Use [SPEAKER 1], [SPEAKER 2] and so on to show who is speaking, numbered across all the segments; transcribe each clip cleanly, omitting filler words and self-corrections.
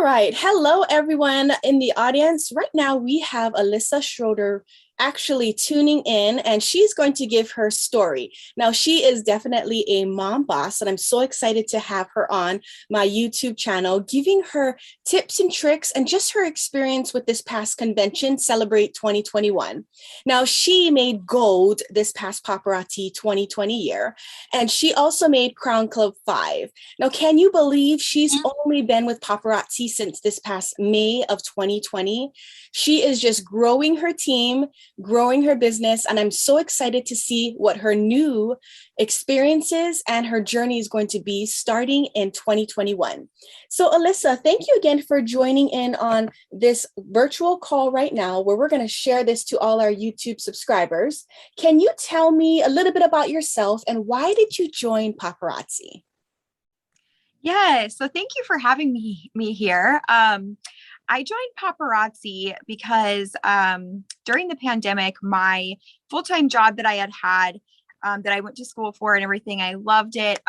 [SPEAKER 1] All right. Hello, everyone in the audience. Right now, we have Alyssa Schroeder actually tuning in, and she's going to give her story. Now, she is definitely a mom boss, and I'm so excited to have her on my YouTube channel, giving her tips and tricks and just her experience with this past convention, Celebrate 2021. Now, she made gold this past Paparazzi 2020 year, and she also made Crown Club 5. Now, can you believe she's only been with Paparazzi since this past May of 2020? She is just growing her team, growing her business, and I'm so excited to see what her new experiences and her journey is going to be starting in 2021. So, Alyssa, thank you again for joining in on this virtual call right now, where we're going to share this to all our YouTube subscribers. Can you tell me a little bit about yourself and why did you join Paparazzi?
[SPEAKER 2] Yeah, so thank you for having me here. I joined Paparazzi because during the pandemic, my full-time job that I had that I went to school for and everything, I loved it.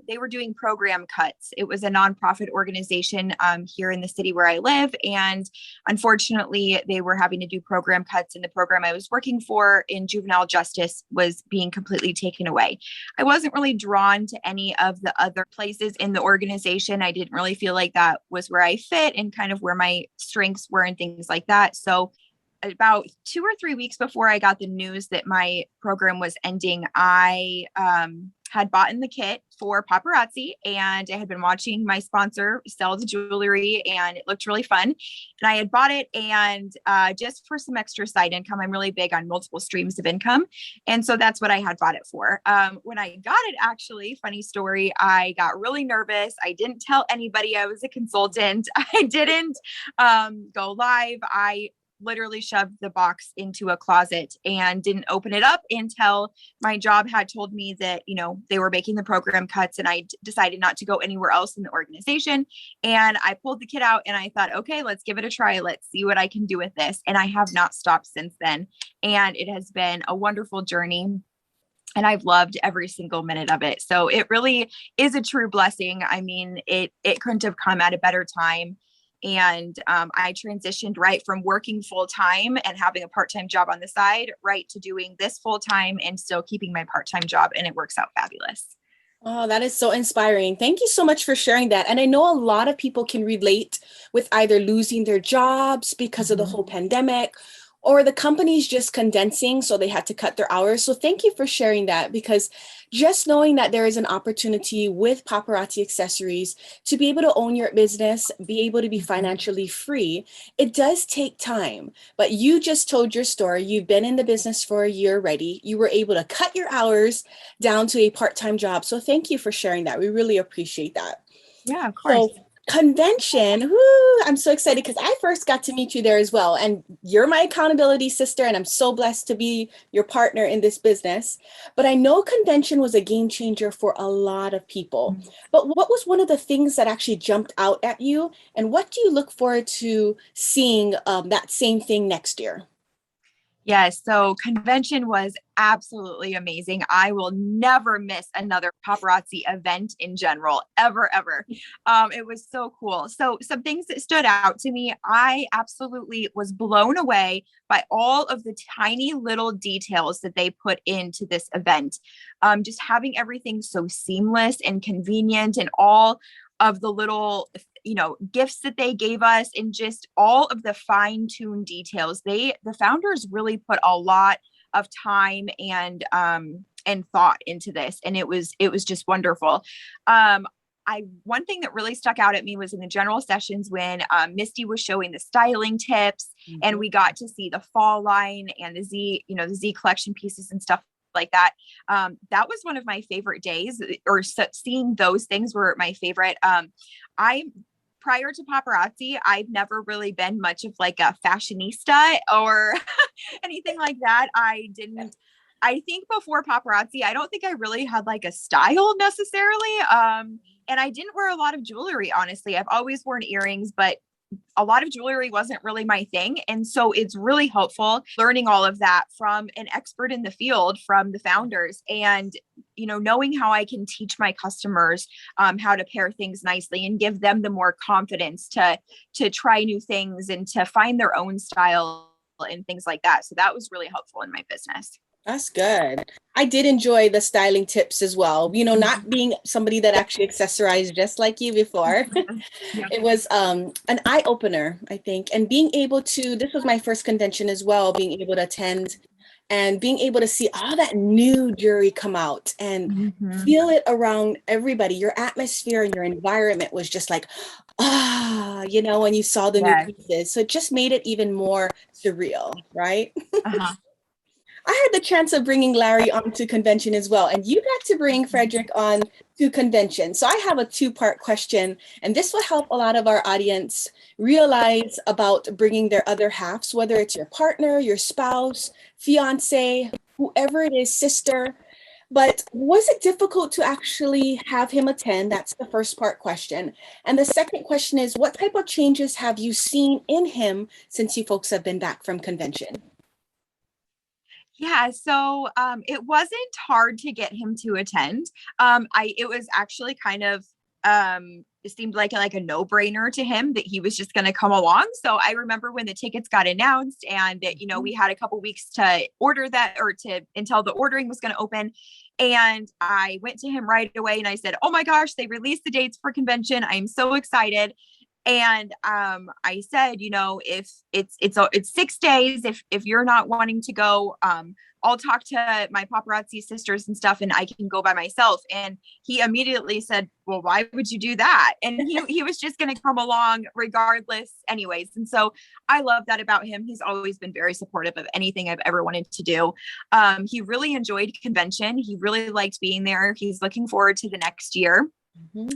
[SPEAKER 2] They were doing program cuts. It was a nonprofit organization here in the city where I live. And unfortunately, they were having to do program cuts, and the program I was working for in juvenile justice was being completely taken away. I wasn't really drawn to any of the other places in the organization. I didn't really feel like that was where I fit and kind of where my strengths were and things like that. So about 2 or 3 weeks before I got the news that my program was ending, I had bought in the kit for Paparazzi, and I had been watching my sponsor sell the jewelry, and it looked really fun. And I had bought it, and just for some extra side income, I'm really big on multiple streams of income. And so that's what I had bought it for. When I got it, actually, funny story, I got really nervous. I didn't tell anybody I was a consultant. I didn't go live. I literally shoved the box into a closet and didn't open it up until my job had told me that, they were making the program cuts, and I decided not to go anywhere else in the organization. And I pulled the kit out and I thought, okay, let's give it a try. Let's see what I can do with this. And I have not stopped since then. And it has been a wonderful journey, and I've loved every single minute of it. So it really is a true blessing. I mean, it couldn't have come at a better time. And I transitioned right from working full time and having a part-time job on the side, right to doing this full time and still keeping my part-time job. And it works out fabulous.
[SPEAKER 1] Oh, that is so inspiring. Thank you so much for sharing that. And I know a lot of people can relate with either losing their jobs because of the whole pandemic, or the company's just condensing, so they had to cut their hours. So thank you for sharing that, because just knowing that there is an opportunity with Paparazzi Accessories to be able to own your business, be able to be financially free, it does take time. But you just told your story. You've been in the business for a year already. You were able to cut your hours down to a part-time job. So thank you for sharing that. We really appreciate that.
[SPEAKER 2] Yeah, of course.
[SPEAKER 1] So convention, whoo, I'm so excited because I first got to meet you there as well. And you're my accountability sister, and I'm so blessed to be your partner in this business. But I know convention was a game changer for a lot of people. But what was one of the things that actually jumped out at you? And what do you look forward to seeing that same thing next year?
[SPEAKER 2] Yes. So convention was absolutely amazing. I will never miss another paparazzi event in general, ever, ever. It was so cool. So some things that stood out to me, I absolutely was blown away by all of the tiny little details that they put into this event. Just having everything so seamless and convenient, and all of the little gifts that they gave us, and just all of the fine-tuned details. The founders really put a lot of time and thought into this, and it was just wonderful. One thing that really stuck out at me was in the general sessions when Misty was showing the styling tips, and we got to see the fall line and the Z collection pieces and stuff like that. That was one of my favorite days, or seeing those things were my favorite. Prior to Paparazzi, I've never really been much of like a fashionista or anything like that. I think before Paparazzi, I don't think I really had like a style necessarily. And I didn't wear a lot of jewelry, honestly. I've always worn earrings, but a lot of jewelry wasn't really my thing. And so it's really helpful learning all of that from an expert in the field, from the founders, and, knowing how I can teach my customers how to pair things nicely and give them the more confidence to try new things and to find their own style and things like that. So that was really helpful in my business.
[SPEAKER 1] That's good. I did enjoy the styling tips as well. Not being somebody that actually accessorized just like you before.
[SPEAKER 2] Yeah.
[SPEAKER 1] It was an eye opener, I think. And being able to, this was my first convention as well, being able to attend and being able to see all that new jewelry come out and feel it around everybody. Your atmosphere and your environment was just like, when you saw the new pieces. So it just made it even more surreal, right? I had the chance of bringing Larry onto convention as well, and you got to bring Frederick on to convention. So I have a two-part question, and this will help a lot of our audience realize about bringing their other halves, whether it's your partner, your spouse, fiance, whoever it is, sister. But was it difficult to actually have him attend? That's the first part question. And the second question is, what type of changes have you seen in him since you folks have been back from convention?
[SPEAKER 2] Yeah, so it wasn't hard to get him to attend. It was actually kind of it seemed like a no-brainer to him that he was just going to come along. So I remember when the tickets got announced and that, we had a couple weeks to order that until the ordering was going to open. And I went to him right away and I said, "Oh my gosh, they released the dates for convention. I'm so excited." And I said, if it's 6 days, if you're not wanting to go, I'll talk to my paparazzi sisters and stuff, and I can go by myself. And he immediately said, "Well, why would you do that?" And he was just going to come along regardless anyways. And so I love that about him. He's always been very supportive of anything I've ever wanted to do. He really enjoyed convention. He really liked being there. He's looking forward to the next year.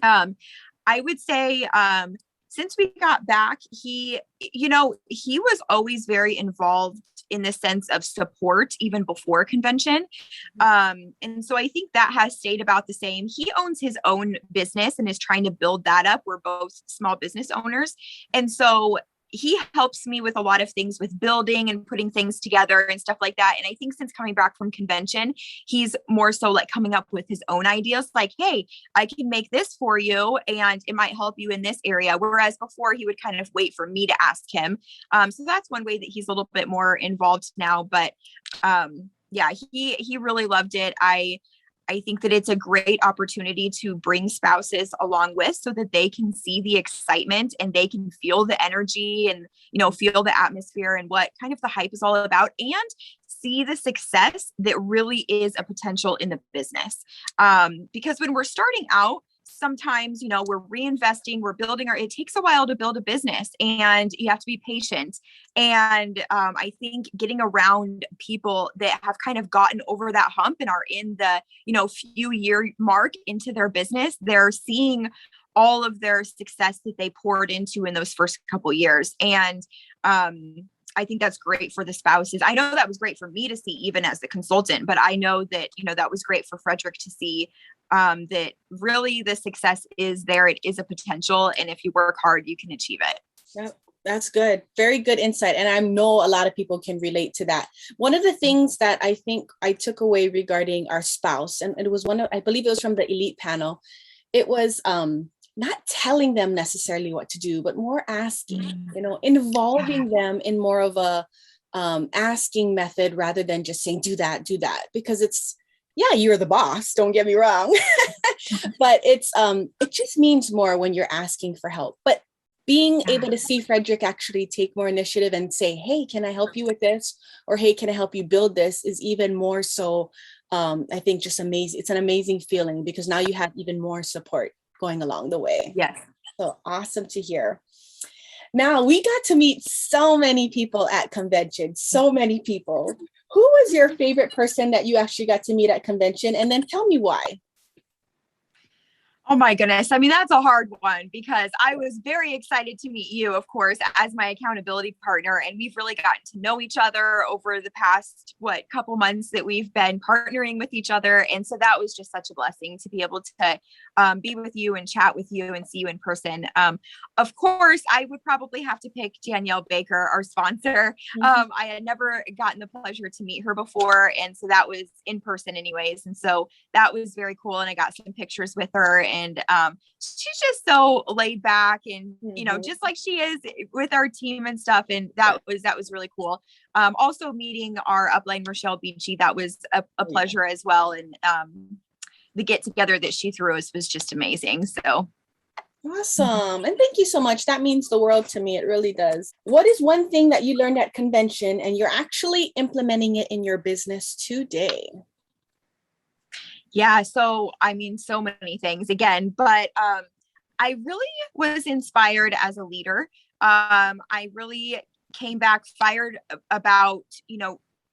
[SPEAKER 2] I would say, since we got back, he was always very involved in the sense of support even before convention. And so I think that has stayed about the same. He owns his own business and is trying to build that up. We're both small business owners. And so he helps me with a lot of things with building and putting things together and stuff like that. And I think since coming back from convention, he's more so like coming up with his own ideas, like, "Hey, I can make this for you and it might help you in this area." Whereas before he would kind of wait for me to ask him. So that's one way that he's a little bit more involved now. But yeah, he really loved it. I think that it's a great opportunity to bring spouses along with so that they can see the excitement and they can feel the energy and, feel the atmosphere and what kind of the hype is all about, and see the success that really is a potential in the business. Because when we're starting out, sometimes, we're reinvesting, we're building it takes a while to build a business and you have to be patient. And I think getting around people that have kind of gotten over that hump and are in the, few year mark into their business, they're seeing all of their success that they poured into in those first couple years. And I think that's great for the spouses. I know that was great for me to see even as the consultant, but I know that, that was great for Frederick to see that really the success is there. It is a potential. And if you work hard, you can achieve it.
[SPEAKER 1] Yep. That's good. Very good insight. And I know a lot of people can relate to that. One of the things that I think I took away regarding our spouse, and it was I believe it was from the elite panel. It was not telling them necessarily what to do, but more asking, involving them in more of a asking method rather than just saying, do that, because it's, yeah, you're the boss, don't get me wrong. But it just means more when you're asking for help. But being able to see Frederick actually take more initiative and say, "Hey, can I help you with this?" Or, "Hey, can I help you build this?" is even more so, I think, just amazing. It's an amazing feeling because now you have even more support going along the way.
[SPEAKER 2] Yes.
[SPEAKER 1] So awesome to hear. Now, we got to meet so many people at convention, so many people. Who was your favorite person that you actually got to meet at convention? And then tell me why.
[SPEAKER 2] Oh my goodness. I mean, that's a hard one because I was very excited to meet you, of course, as my accountability partner. And we've really gotten to know each other over the past, couple months that we've been partnering with each other. And so that was just such a blessing to be able to be with you and chat with you and see you in person. Of course, I would probably have to pick Danielle Baker, our sponsor. I had never gotten the pleasure to meet her before. And so that was in person anyways. And so that was very cool. And I got some pictures with her, and she's just so laid back and, just like she is with our team and stuff. And that was really cool. Also meeting our upline, Rochelle Beachy, that was a pleasure as well. And the get together that she threw us was just amazing. So
[SPEAKER 1] Awesome. And thank you so much. That means the world to me. It really does. What is one thing that you learned at convention and you're actually implementing it in your business today?
[SPEAKER 2] yeah, so I mean, so many things again, but I really was inspired as a leader. I really came back fired about,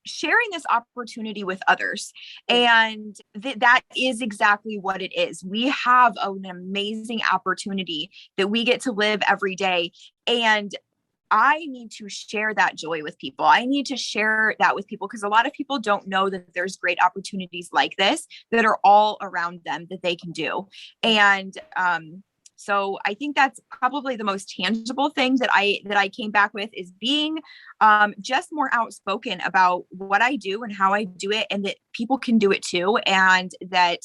[SPEAKER 2] sharing this opportunity with others. And that is exactly what it is. We have an amazing opportunity that we get to live every day. And I need to share that joy with people. I need to share that with people because a lot of people don't know that there's great opportunities like this that are all around them that they can do. And so I think that's probably the most tangible thing that I came back with is being just more outspoken about what I do and how I do it, and that people can do it too, and that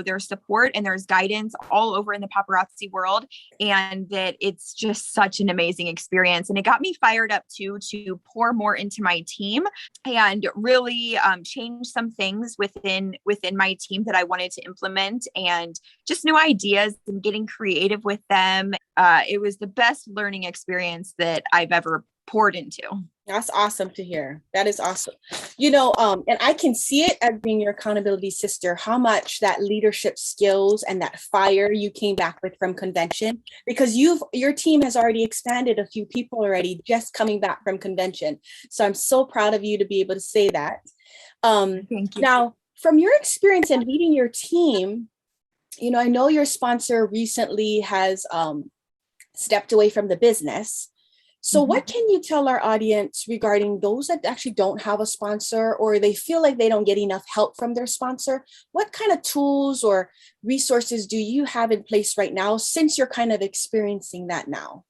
[SPEAKER 2] there's support and there's guidance all over in the paparazzi world, and that it's just such an amazing experience. And it got me fired up too, to pour more into my team and really change some things within my team that I wanted to implement, and just new ideas and getting creative with them. It was the best learning experience that I've ever poured into.
[SPEAKER 1] That's awesome to hear. That is awesome. And I can see it as being your accountability sister, how much that leadership skills and that fire you came back with from convention, because your team has already expanded a few people already just coming back from convention. So I'm so proud of you to be able to say that.
[SPEAKER 2] Thank you.
[SPEAKER 1] Now, from your experience in leading your team, I know your sponsor recently has stepped away from the business. So what can you tell our audience regarding those that actually don't have a sponsor, or they feel like they don't get enough help from their sponsor? What kind of tools or resources do you have in place right now, since you're kind of experiencing that now?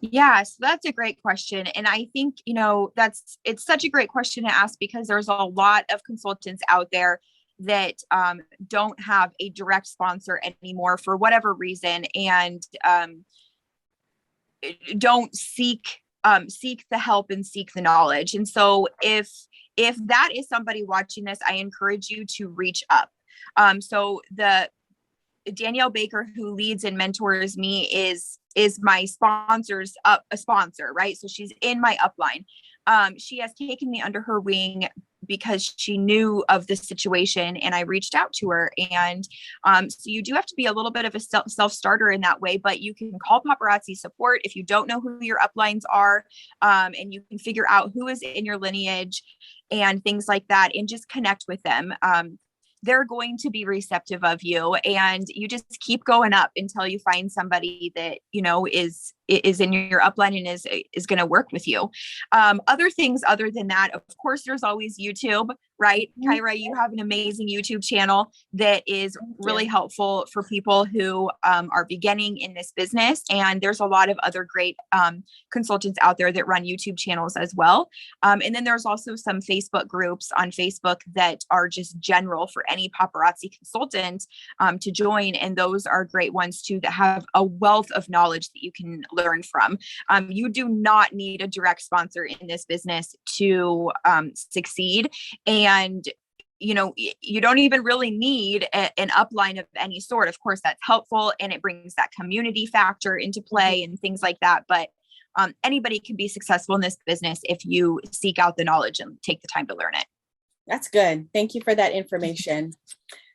[SPEAKER 2] Yeah, so that's a great question. And I think, it's such a great question to ask because there's a lot of consultants out there that don't have a direct sponsor anymore for whatever reason, and don't seek the help and seek the knowledge. And so if that is somebody watching this, I encourage you to reach up. So the Danielle Baker, who leads and mentors me, is my sponsor's a sponsor, right? So she's in my upline. She has taken me under her wing because she knew of the situation, and I reached out to her. And so you do have to be a little bit of a self-starter in that way, but you can call paparazzi support if you don't know who your uplines are, and you can figure out who is in your lineage and things like that, and just connect with them. They're going to be receptive of you, and you just keep going up until you find somebody that is in your upline and is going to work with you. Other things other than that, of course, there's always YouTube, right? Kyra, you have an amazing YouTube channel that is really helpful for people who are beginning in this business. And there's a lot of other great consultants out there that run YouTube channels as well. And then there's also some Facebook groups on Facebook that are just general for any paparazzi consultant to join. And those are great ones too, that have a wealth of knowledge that you can learn from. You do not need a direct sponsor in this business to succeed. And you don't even really need an upline of any sort. Of course, that's helpful, and it brings that community factor into play and things like that. But anybody can be successful in this business if you seek out the knowledge and take the time to learn it.
[SPEAKER 1] That's good. Thank you for that information.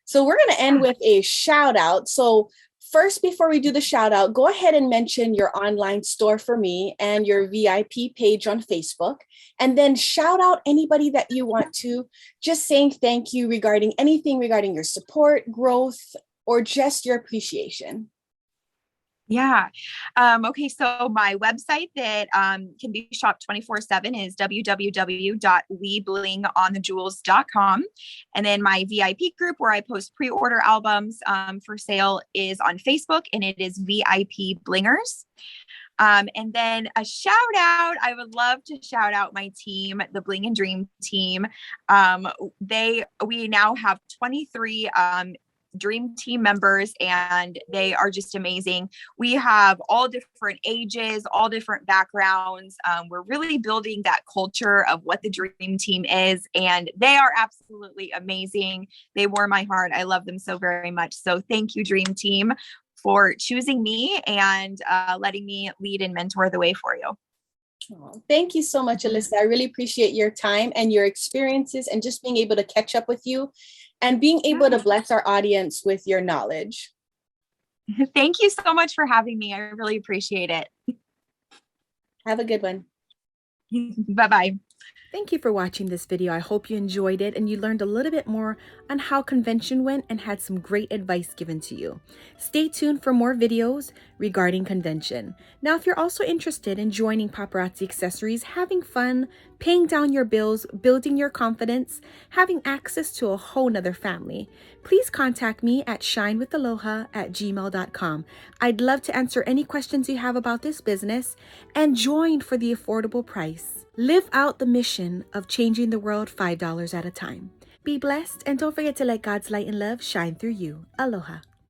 [SPEAKER 1] So we're going to end with a shout out. So first, before we do the shout out, go ahead and mention your online store for me and your VIP page on Facebook, and then shout out anybody that you want to, just saying thank you regarding anything regarding your support, growth, or just your appreciation?
[SPEAKER 2] Yeah. Okay. So my website that can be shopped 24/7 is www.weblingonthejewels.com. And then my VIP group where I post pre-order albums for sale is on Facebook, and it is VIP Blingers. And then a shout out, I would love to shout out my team, the Bling and Dream team. We now have 23 dream team members, and they are just amazing. We have all different ages, all different backgrounds. We're really building that culture of what the dream team is, and they are absolutely amazing. They warm my heart. I love them so very much. So thank you, dream team, for choosing me and letting me lead and mentor the way for you.
[SPEAKER 1] Oh, thank you so much, Alyssa. I really appreciate your time and your experiences and just being able to catch up with you and being able to bless our audience with your knowledge.
[SPEAKER 2] Thank you so much for having me. I really appreciate it.
[SPEAKER 1] Have a good one.
[SPEAKER 2] Bye-bye.
[SPEAKER 3] Thank you for watching this video. I hope you enjoyed it and you learned a little bit more on how convention went and had some great advice given to you. Stay tuned for more videos regarding convention. Now, if you're also interested in joining Paparazzi Accessories, having fun, paying down your bills, building your confidence, having access to a whole nother family, please contact me at shinewithaloha@gmail.com. I'd love to answer any questions you have about this business and join for the affordable price. Live out the mission of changing the world $5 at a time. Be blessed, and don't forget to let God's light and love shine through you. Aloha.